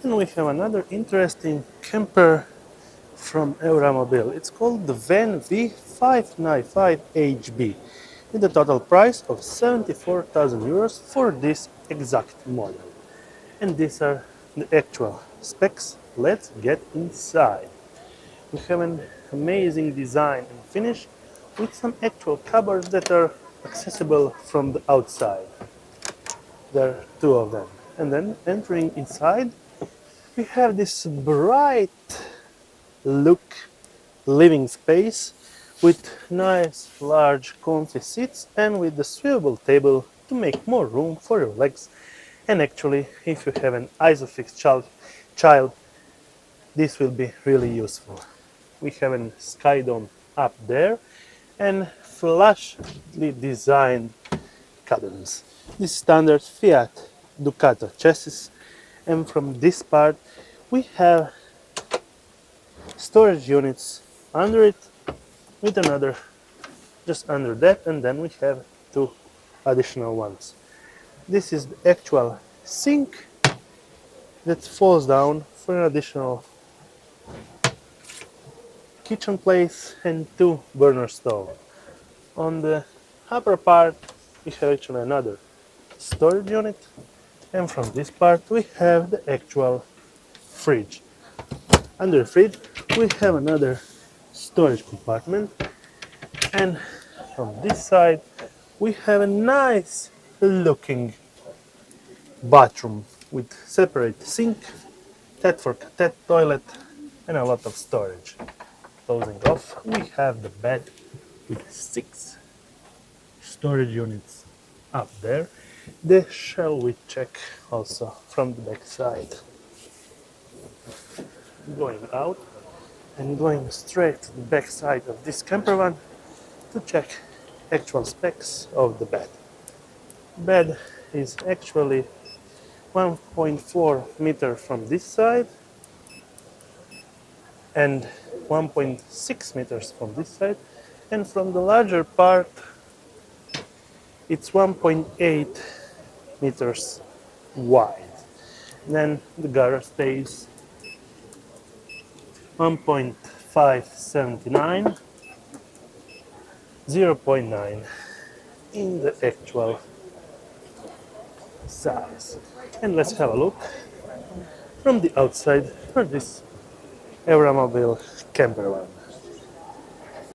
And we have another interesting camper from Euramobil. It's called the Van V595HB with a total price of 74,000 euros for this exact model. And these are the actual specs. Let's get inside. We have an amazing design and finish with some actual cupboards that are accessible from the outside. There are two of them. And then entering inside, we have this bright look living space with nice large comfy seats and with the swivel table to make more room for your legs. And actually, if you have an isofix child, this will be really useful. We have a sky dome up there and flashly designed cabins. This standard Fiat Ducato chassis, and from this part we have storage units under it with another just under that, and then we have two additional ones. This is the actual sink that falls down for an additional kitchen place and two burner stove. On the upper part we have actually another storage unit, and from this part we have the actual fridge. Under the fridge we have another storage compartment, and from this side we have a nice looking bathroom with separate sink, tat for cat toilet, and a lot of storage. Closing off, we have the bed with 6 storage units up there. Shall we check also from the back side? Going out and going straight to the back side of this campervan to check actual specs of the bed. Bed is actually 1.4 meter from this side and 1.6 meters from this side, and from the larger part it's 1.8 meters wide. Then the garage space 1.579, 0.9 in the actual size. And let's have a look from the outside for this Euramobil campervan.